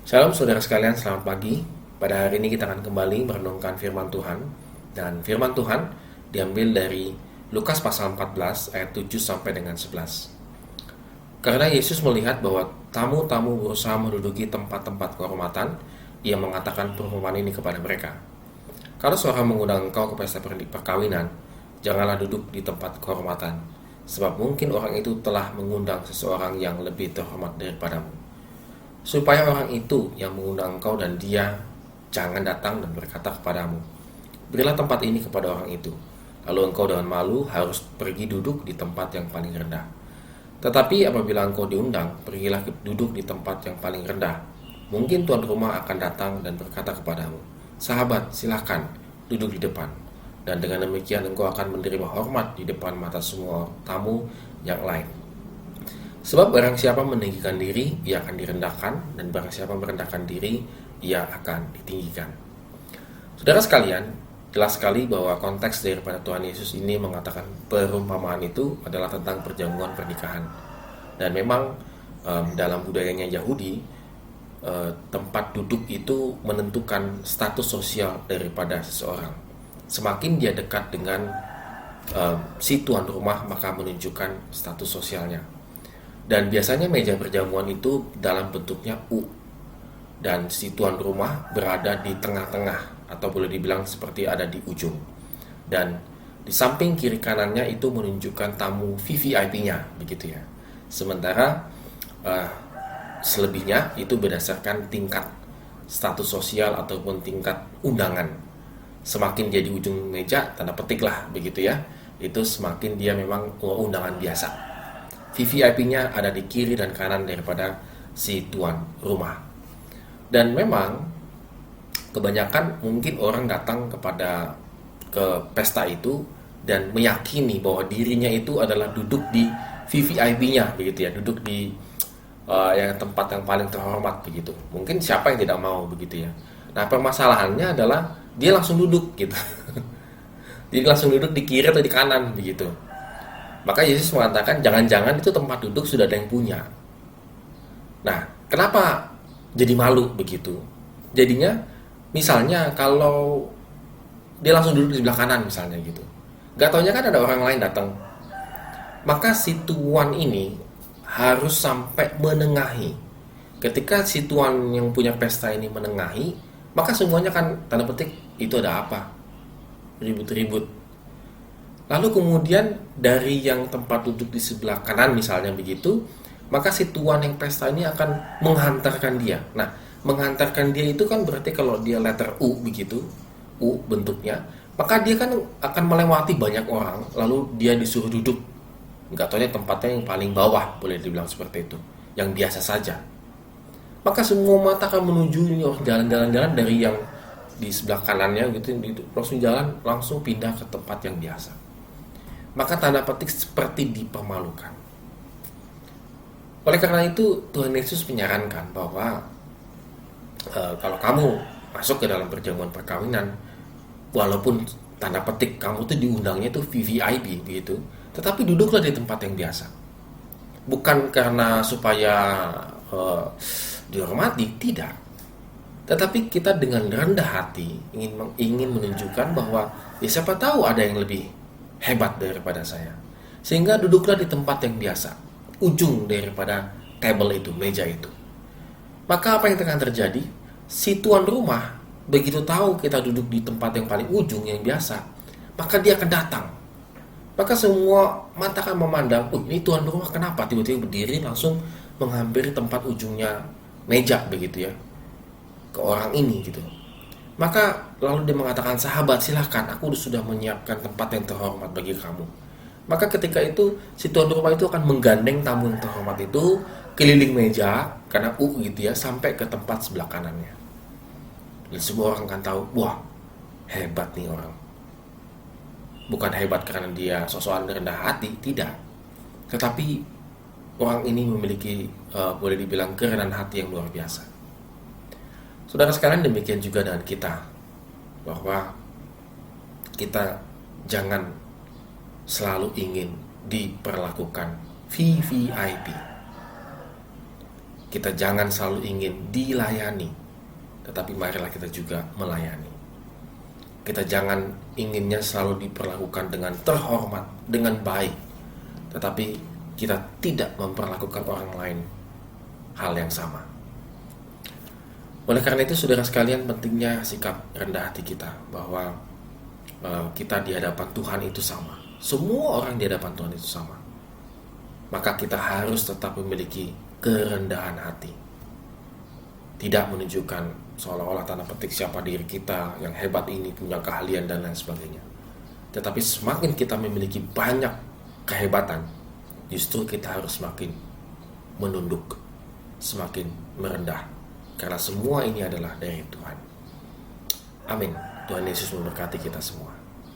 Shalom saudara sekalian, selamat pagi. Pada hari ini kita akan kembali merenungkan firman Tuhan. Dan firman Tuhan diambil dari Lukas pasal 14 ayat 7 sampai dengan 11. Karena Yesus melihat bahwa tamu-tamu berusaha menduduki tempat-tempat kehormatan, ia mengatakan perumpamaan ini kepada mereka. Kalau seorang mengundang engkau ke pesta perkawinan, janganlah duduk di tempat kehormatan, sebab mungkin orang itu telah mengundang seseorang yang lebih terhormat daripadamu. Supaya orang itu yang mengundang engkau dan dia jangan datang dan berkata kepadamu, berilah tempat ini kepada orang itu. Lalu engkau dengan malu harus pergi duduk di tempat yang paling rendah. Tetapi apabila engkau diundang, pergilah duduk di tempat yang paling rendah. Mungkin tuan rumah akan datang dan berkata kepadamu, sahabat, silakan duduk di depan. Dan dengan demikian engkau akan menerima hormat di depan mata semua tamu yang lain. Sebab barang siapa meninggikan diri, ia akan direndahkan, dan barang siapa merendahkan diri, ia akan ditinggikan. Saudara sekalian, jelas sekali bahwa konteks daripada Tuhan Yesus ini mengatakan perumpamaan itu adalah tentang perjamuan pernikahan. Dan memang dalam budayanya Yahudi, tempat duduk itu menentukan status sosial daripada seseorang. Semakin dia dekat dengan si tuan rumah, maka menunjukkan status sosialnya. Dan biasanya meja perjamuan itu dalam bentuknya U. Dan si tuan rumah berada di tengah-tengah, atau boleh dibilang seperti ada di ujung. Dan di samping kiri kanannya itu menunjukkan tamu VVIP-nya, begitu ya. Sementara selebihnya itu berdasarkan tingkat status sosial ataupun tingkat undangan. Semakin dia di ujung meja, tanda petik lah, begitu ya. Itu semakin dia memang undangan biasa. VVIP-nya ada di kiri dan kanan daripada si tuan rumah. Dan memang kebanyakan mungkin orang datang ke pesta itu dan meyakini bahwa dirinya itu adalah duduk di VVIP-nya, begitu ya, duduk di yang tempat yang paling terhormat, begitu. Mungkin siapa yang tidak mau, begitu ya. Nah, permasalahannya adalah dia langsung duduk gitu. Jadi langsung duduk di kiri atau di kanan, begitu. Maka Yesus mengatakan jangan-jangan itu tempat duduk sudah ada yang punya. Nah, kenapa jadi malu begitu? Jadinya misalnya kalau dia langsung duduk di sebelah kanan misalnya gitu, gak taunya kan ada orang lain datang, maka si tuan ini harus sampai menengahi. Ketika si tuan yang punya pesta ini menengahi, maka semuanya kan tanda petik itu ada apa? Ribut-ribut. Lalu kemudian dari yang tempat duduk di sebelah kanan misalnya begitu, maka si tuan yang pesta ini akan menghantarkan dia. Nah, menghantarkan dia itu kan berarti kalau dia letter U begitu, U bentuknya, maka dia kan akan melewati banyak orang, lalu dia disuruh duduk. Nggak taunya tempatnya yang paling bawah, boleh dibilang seperti itu, yang biasa saja. Maka semua mata akan menuju ini orang jalan-jalan dari yang di sebelah kanannya gitu, langsung jalan, langsung pindah ke tempat yang biasa. Maka tanda petik seperti dipermalukan. Oleh karena itu Tuhan Yesus menyarankan bahwa kalau kamu masuk ke dalam perjamuan perkawinan, walaupun tanda petik kamu tuh diundangnya tuh VVIP begitu, tetapi duduklah di tempat yang biasa. Bukan karena supaya dihormati, tidak. Tetapi kita dengan rendah hati ingin menunjukkan bahwa ya siapa tahu ada yang lebih hebat daripada saya. Sehingga duduklah di tempat yang biasa, ujung daripada table itu, meja itu. Maka apa yang akan terjadi? Si tuan rumah begitu tahu kita duduk di tempat yang paling ujung yang biasa, maka dia akan datang. Maka semua mata akan memandang, ini tuan rumah kenapa tiba-tiba berdiri langsung menghampiri tempat ujungnya meja begitu ya, ke orang ini gitu. Maka lalu dia mengatakan, sahabat silahkan, aku sudah menyiapkan tempat yang terhormat bagi kamu. Maka ketika itu si tuan rumah itu akan menggandeng tamu yang terhormat itu keliling meja, karena gitu ya, sampai ke tempat sebelah kanannya. Dan semua orang akan tahu, wah hebat nih orang. Bukan hebat karena dia sosokan rendah hati, tidak. Tetapi orang ini memiliki boleh dibilang kerendahan hati yang luar biasa. Saudara sekalian, demikian juga dengan kita, bahwa kita jangan selalu ingin diperlakukan VVIP. Kita jangan selalu ingin dilayani, tetapi marilah kita juga melayani. Kita jangan inginnya selalu diperlakukan dengan terhormat, dengan baik, tetapi kita tidak memperlakukan orang lain hal yang sama. Oleh karena itu, saudara sekalian, pentingnya sikap rendah hati kita, bahwa kita di hadapan Tuhan itu sama. Semua orang di hadapan Tuhan itu sama. Maka kita harus tetap memiliki kerendahan hati. Tidak menunjukkan seolah-olah tanda petik siapa diri kita yang hebat ini, punya keahlian dan lain sebagainya. Tetapi semakin kita memiliki banyak kehebatan, justru kita harus semakin menunduk, semakin merendah, karena semua ini adalah dari Tuhan. Amin. Tuhan Yesus memberkati kita semua.